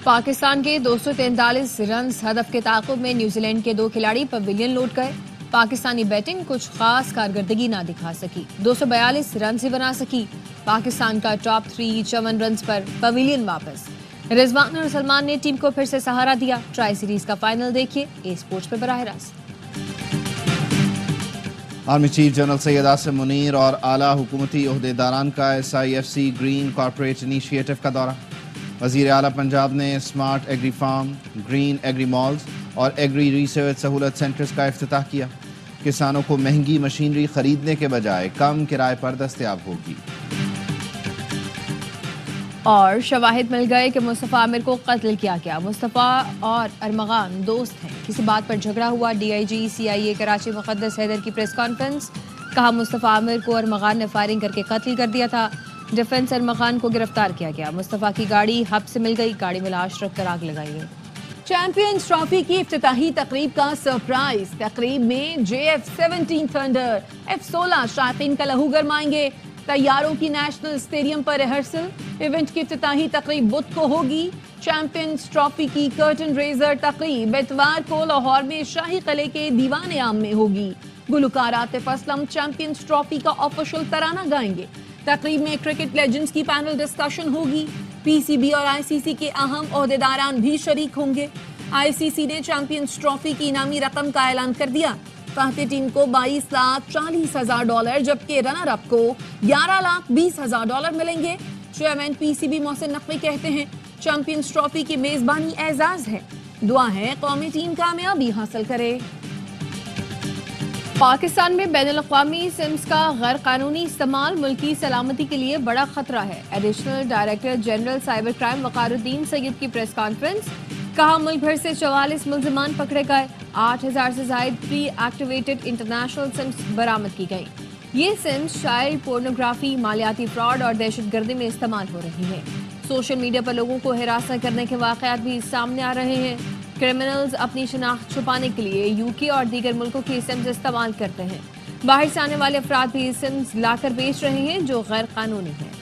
پاکستان کے 243 رنز ہدف کے تعاقب میں نیوزی لینڈ کے 2 کھلاڑی پویلین لوٹ گئے۔ پاکستانی بیٹنگ کچھ خاص کارکردگی نہ دکھا سکی، 242 رنز ہی بنا سکی۔ پاکستان کا ٹاپ 3 54 رنز پر پویلین واپس۔ رضوان اور سلمان نے ٹیم کو پھر سے سہارا دیا۔ ٹرائی سیریز کا فائنل دیکھیے اے سپورٹس پہ براہ راست۔ Army chief general Syed Asim Munir اور اعلیٰ حکومتی عہدیداران کا SIFC گرین کارپوریٹ انیشیٹو کا دورہ۔ وزیر اعلیٰ پنجاب نے smart agri farm, green agri malls اور ایگری ریسرچ سہولت سینٹرز کا افتتاح کیا۔ کسانوں کو مہنگی مشینری خریدنے کے بجائے کم کرائے پر دستیاب ہوگی۔ اور شواہد مل گئے کہ مصطفیٰ عامر کو قتل کیا گیا۔ مصطفیٰ اور ارمغان دوست ہیں، کسی بات پر جھگڑا ہوا۔ DIG CIA کراچی مقدس حیدر کی پریس کانفرنس، کہا مصطفیٰ عامر کو ارمغان نے فائرنگ کر کے قتل کر دیا تھا۔ ڈیفنس ارمغان کو گرفتار کیا گیا۔ مصطفیٰ کی گاڑی حب سے مل گئی، گاڑی میں لاش رکھ کر آگ لگائی گئی۔ چیمپئنز ٹرافی کی افتتاحی تقریب کا سرپرائز۔ تقریب میں JF-17 تھنڈر F-16 شائقین کا لہو گرمائیں گے۔ طیاروں کی نیشنل اسٹیڈیم پر ریہرسل۔ ایونٹ کی افتتاحی تقریب بدھ کو ہوگی۔ چیمپئنز ٹرافی کی کرٹن ریزر تقریب اتوار کو لاہور میں شاہی قلعے کے دیوان عام میں ہوگی۔ گلوکار عاطف اسلم چیمپئنز ٹرافی کا آفیشل ترانہ گائیں گے۔ تقریب میں کرکٹ لیجنڈز کی پینل ڈسکشن ہوگی۔ PCB اور ICC کے اہم عہدیداران بھی شریک ہوں گے۔ ICC نے چیمپئنز ٹرافی کی انعامی رقم کا اعلان کر دیا۔ فاتح ٹیم کو $22,40,000 جبکہ رنر اپ کو $11,20,000 ملیں گے۔ چیئرمین PCB محسن نقوی کہتے ہیں چیمپئنز ٹرافی کی میزبانی اعزاز ہے، دعا ہے قومی ٹیم کامیابی حاصل کرے۔ پاکستان میں بین الاقوامی سمز کا غیر قانونی استعمال ملکی سلامتی کے لیے بڑا خطرہ ہے۔ Additional director general cyber crime Waqar uddin Syed کی پریس کانفرنس، کہا ملک بھر سے 44 ملزمان پکڑے گئے، 8,000 سے زائد پری ایکٹیویٹڈ انٹرنیشنل سمز برآمد کی گئیں۔ یہ سمز چائلڈ پورنوگرافی، مالیاتی فراڈ اور دہشت گردی میں استعمال ہو رہی ہیں۔ سوشل میڈیا پر لوگوں کو ہراساں کرنے کے واقعات بھی سامنے آ رہے ہیں۔ کرمنلز اپنی شناخت چھپانے کے لیے UK اور دیگر ملکوں کی سمز استعمال کرتے ہیں۔ باہر سے آنے والے افراد بھی سمز لا کر بیچ رہے ہیں جو غیر قانونی ہیں۔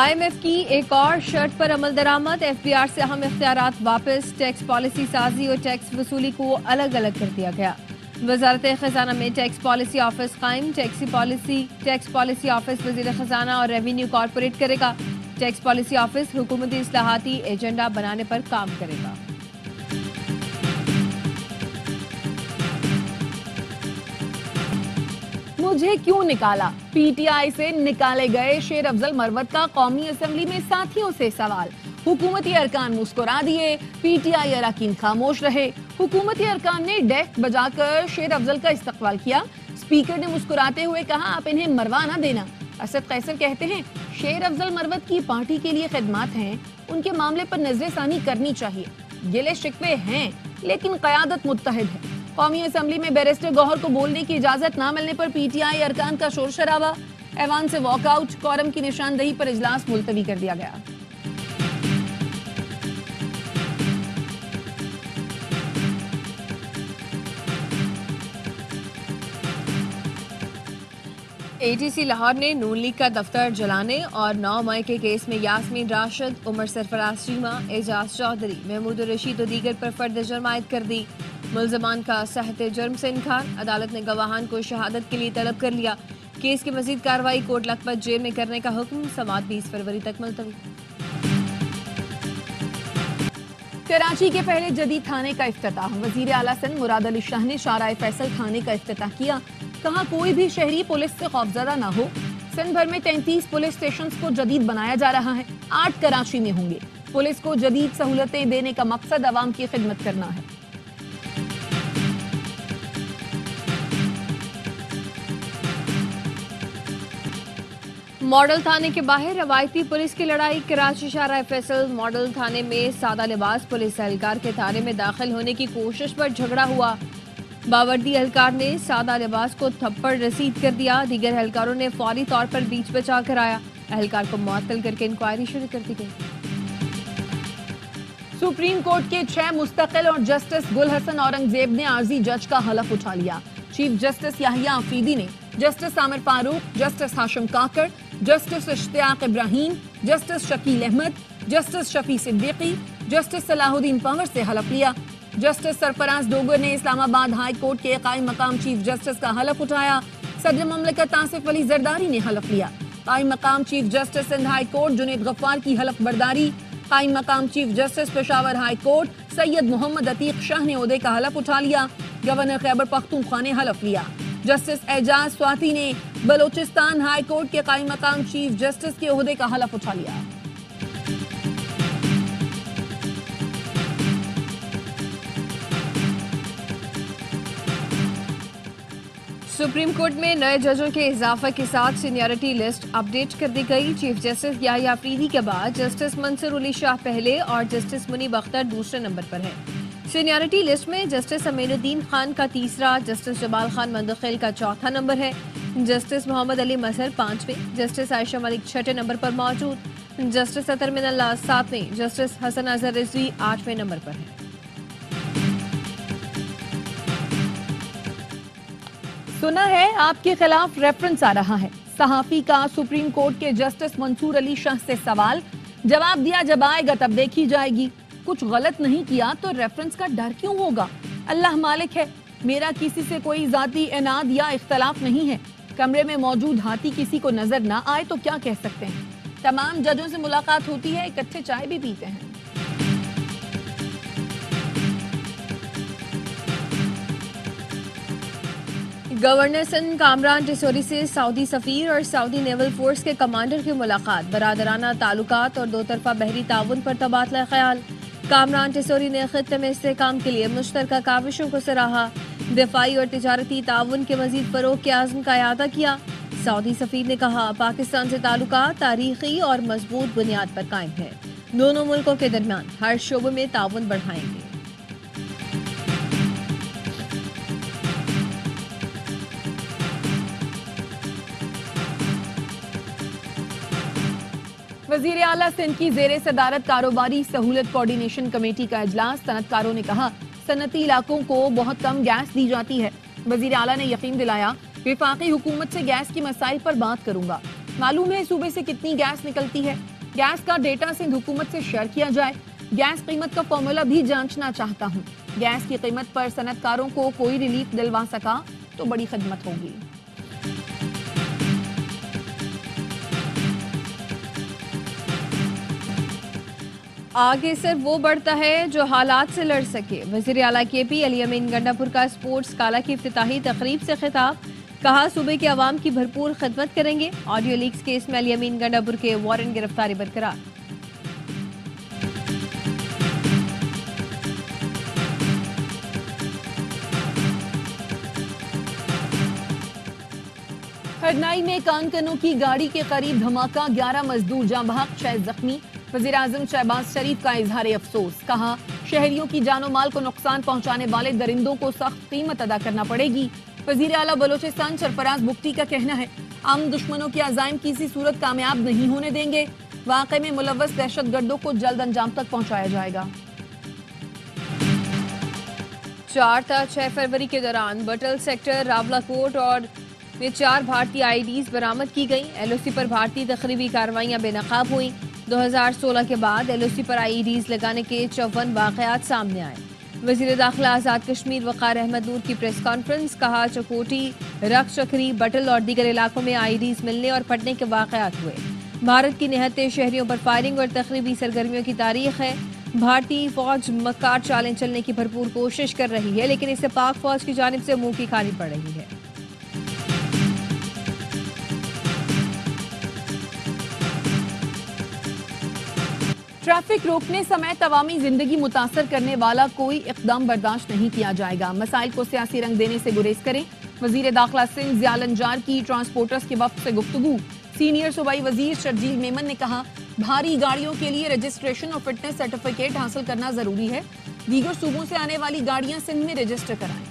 IMF کی ایک اور شرط پر عمل درآمد، FBR سے اہم اختیارات واپس، ٹیکس پالیسی سازی اور ٹیکس وصولی کو الگ الگ کر دیا گیا۔ وزارت خزانہ میں ٹیکس پالیسی آفس قائم، ٹیکس پالیسی آفس وزیر خزانہ اور ریونیو کارپوریٹ کرے گا۔ ٹیکس پالیسی آفس حکومتی اصلاحاتی ایجنڈا بنانے پر کام کرے گا۔ مجھے کیوں نکالا؟ PTI سے نکالے گئے شیر افضل مروت کا قومی اسمبلی میں ساتھیوں سے سوال۔ حکومتی ارکان مسکرا دیے، PTI اراکین خاموش رہے۔ حکومتی ارکان نے ڈیک بجا کر شیر افضل کا استقبال کیا۔ اسپیکر نے مسکراتے ہوئے کہا آپ انہیں مروا نہ دینا۔ اسد قیصر کہتے ہیں شیر افضل مروت کی پارٹی کے لیے خدمات ہیں، ان کے معاملے پر نظر ثانی کرنی چاہیے۔ گلے شکوے ہیں لیکن قیادت متحد ہے۔ قومی اسمبلی میں بیرسٹر گوہر کو بولنے کی اجازت نہ ملنے پر PTI ارکان کا شور شرابہ، ایوان سے واک آؤٹ، کورم کی نشاندہی پر اجلاس ملتوی کر دیا گیا۔ ATC لاہور نے نون لیگ کا دفتر جلانے اور 9 مئی کے کیس میں یاسمین راشد، عمر سرفراز چیمہ، اعجاز چودھری، محمود الرشید و دیگر پر فرد جرم عائد کر دی۔ ملزمان کا صحت جرم سے انکار، عدالت نے گواہان کو شہادت کے لیے طلب کر لیا۔ کیس کی مزید کارروائی کوٹ لکھپت جیل میں کرنے کا حکم، سماعت 20 فروری تک ملتوی۔ کراچی کے پہلے جدید تھانے کا افتتاح، وزیر اعلیٰ سندھ مراد علی شاہ نے شارع فیصل تھانے کا افتتاح کیا۔ کہا کوئی بھی شہری پولیس سے خوفزدہ نہ ہو۔ سندھ بھر میں 33 پولیس اسٹیشنز کو جدید بنایا جا رہا ہے، 8 کراچی میں ہوں گے۔ پولیس کو جدید سہولتیں دینے کا مقصد عوام کی خدمت کرنا ہے۔ ماڈل تھانے کے باہر روایتی پولیس کی لڑائی، کراچی شارع فیصل ماڈل تھانے میں سادہ لباس پولیس اہلکار کے تھانے میں داخل ہونے کی کوشش پر جھگڑا ہوا۔ باوردی اہلکار نے سادہ لباس کو تھپڑ رسید کر دیا، دیگر اہلکاروں نے فوری طور پر بیچ بچا کر آیا۔ اہلکار کو معطل کر کے انکوائری شروع کر دی گئی۔ سپریم کورٹ کے 6 مستقل اور جسٹس گل حسن اورنگزیب نے عارضی جج کا حلف اٹھا لیا۔ چیف جسٹس یحییٰ آفریدی نے جسٹس عامر فاروق، جسٹس ہاشم کاکڑ، جسٹس اشتیاق ابراہیم، جسٹس شکیل احمد، جسٹس شفیع صدیقی، جسٹس صلاح الدین پنور سے حلف لیا۔ جسٹس سرفراز ڈوگر نے اسلام آباد ہائی کورٹ کے قائم مقام چیف جسٹس کا حلف اٹھایا۔ صدر مملکت آصف علی زرداری نے حلف لیا۔ قائم مقام chief justice Sindh high court Junaid Ghaffar کی حلف برداری۔ قائم مقام chief justice Peshawar high court Syed Muhammad Atiq Shah نے عہدے کا حلف اٹھا لیا۔ گورنر خیبر پختونخوا نے حلف لیا۔ جسٹس اعجاز سواتی نے بلوچستان ہائی کورٹ کے قائم مقام چیف جسٹس کے عہدے کا حلف اٹھا لیا۔ سپریم کورٹ میں نئے ججوں کے اضافہ کے ساتھ سینیورٹی لسٹ اپ ڈیٹ کر دی گئی۔ چیف جسٹس یحییٰ آفریدی کے بعد جسٹس منصور علی شاہ پہلے اور جسٹس منیب اختر دوسرے نمبر پر ہیں۔ سینیورٹی لسٹ میں جسٹس امین الدین خان کا تیسرا، جسٹس جمال خان مندخیل کا چوتھا نمبر ہے، جسٹس محمد علی مظہر پانچویں، جسٹس عائشہ ملک چھٹے نمبر پر موجود، جسٹس اطہر من اللہ ساتویں، جسٹس حسن اظہر رضوی آٹھویں نمبر پر ہیں۔ سنا ہے آپ کے خلاف ریفرنس آ رہا ہے۔ صحافی کا سپریم کورٹ کے جسٹس منصور علی شاہ سے سوال، جواب دیا جب آئے گا تب دیکھی جائے گی۔ کچھ غلط نہیں کیا تو ریفرنس کا ڈر کیوں ہوگا؟ اللہ مالک ہے، میرا کسی سے کوئی ذاتی عناد یا اختلاف نہیں ہے۔ کمرے میں موجود ہاتھی کسی کو نظر نہ آئے تو کیا کہہ سکتے ہیں؟ تمام ججوں سے ملاقات ہوتی ہے، اکٹھے چائے بھی پیتے ہیں۔ گورنر سندھ کامران ٹیسوری سے سعودی سفیر اور سعودی نیول فورس کے کمانڈر کی ملاقات، برادرانہ تعلقات اور دو طرفہ بحری تعاون پر تبادلہ خیال۔ کامران ٹیسوری نے خطے میں استحکام کے لیے مشترکہ کاوشوں کو سراہا، دفاعی اور تجارتی تعاون کے مزید فروغ کے عزم کا اعادہ کیا۔ سعودی سفیر نے کہا، پاکستان سے تعلقات تاریخی اور مضبوط بنیاد پر قائم ہے، دونوں ملکوں کے درمیان ہر شعبے میں تعاون بڑھائیں گے۔ وزیر اعلیٰ سندھ کی زیر صدارت کاروباری سہولت کوارڈینیشن کمیٹی کا اجلاس، صنعت کاروں نے کہا صنعتی علاقوں کو بہت کم گیس دی جاتی ہے۔ وزیر اعلیٰ نے یقین دلایا وفاقی حکومت سے گیس کی مسائل پر بات کروں گا۔ معلوم ہے صوبے سے کتنی گیس نکلتی ہے، گیس کا ڈیٹا سندھ حکومت سے شیئر کیا جائے۔ گیس قیمت کا فارمولا بھی جانچنا چاہتا ہوں۔ گیس کی قیمت پر صنعت کاروں کو کوئی ریلیف دلوا سکا تو بڑی خدمت ہوگی۔ آگے صرف وہ بڑھتا ہے جو حالات سے لڑ سکے۔ وزیر اعلیٰ کے پی علی امین گنڈا پور کا اسپورٹس کالا کی افتتاحی تقریب سے خطاب، کہا صوبے کے عوام کی بھرپور خدمت کریں گے۔ آڈیو لیکس کیس میں علی امین گنڈا پور کے وارنٹ گرفتاری برقرار۔ ہرنائی میں کانکنوں کی گاڑی کے قریب دھماکہ، 11 مزدور جاں بحق، 6 زخمی۔ وزیر اعظم شہباز شریف کا اظہار افسوس، کہا شہریوں کی جان و مال کو نقصان پہنچانے والے درندوں کو سخت قیمت ادا کرنا پڑے گی۔ وزیر اعلیٰ بلوچستان سرفراز بگٹی کا کہنا ہے ہم دشمنوں کے عزائم کسی صورت کامیاب نہیں ہونے دیں گے، واقعے میں ملوث دہشت گردوں کو جلد انجام تک پہنچایا جائے گا۔ 4 تا 6 فروری کے دوران بٹل سیکٹر راولا کوٹ اور میں 4 بھارتی آئی ڈیز برآمد کی گئیں۔ ایل او سی پر بھارتی تخریبی کارروائیاں بے نقاب ہوئیں۔ 2016 کے بعد ایل او سی پر آئی ڈیز لگانے کے 54 واقعات سامنے آئے۔ وزیر داخلہ آزاد کشمیر وقار احمد نور کی پریس کانفرنس، کہا چکوٹی، رخ چکری، بٹل اور دیگر علاقوں میں آئی ڈیز ملنے اور پھٹنے کے واقعات ہوئے۔ بھارت کی نہتے شہریوں پر فائرنگ اور تخریبی سرگرمیوں کی تاریخ ہے۔ بھارتی فوج مکار چالیں چلنے کی بھرپور کوشش کر رہی ہے، لیکن اسے پاک فوج کی جانب سے منہ کی کھانی پڑ رہی ہے۔ ٹریفک روکنے سمیت عوامی زندگی متاثر کرنے والا کوئی اقدام برداشت نہیں کیا جائے گا، مسائل کو سیاسی رنگ دینے سے گریز کریں۔ وزیر داخلہ سندھ ضیاء الانجار کی ٹرانسپورٹرز کے وفد سے گفتگو، سینئر صوبائی وزیر شرجیل میمن نے کہا بھاری گاڑیوں کے لیے رجسٹریشن اور فٹنس سرٹیفکیٹ حاصل کرنا ضروری ہے، دیگر صوبوں سے آنے والی گاڑیاں سندھ میں رجسٹر کرائیں۔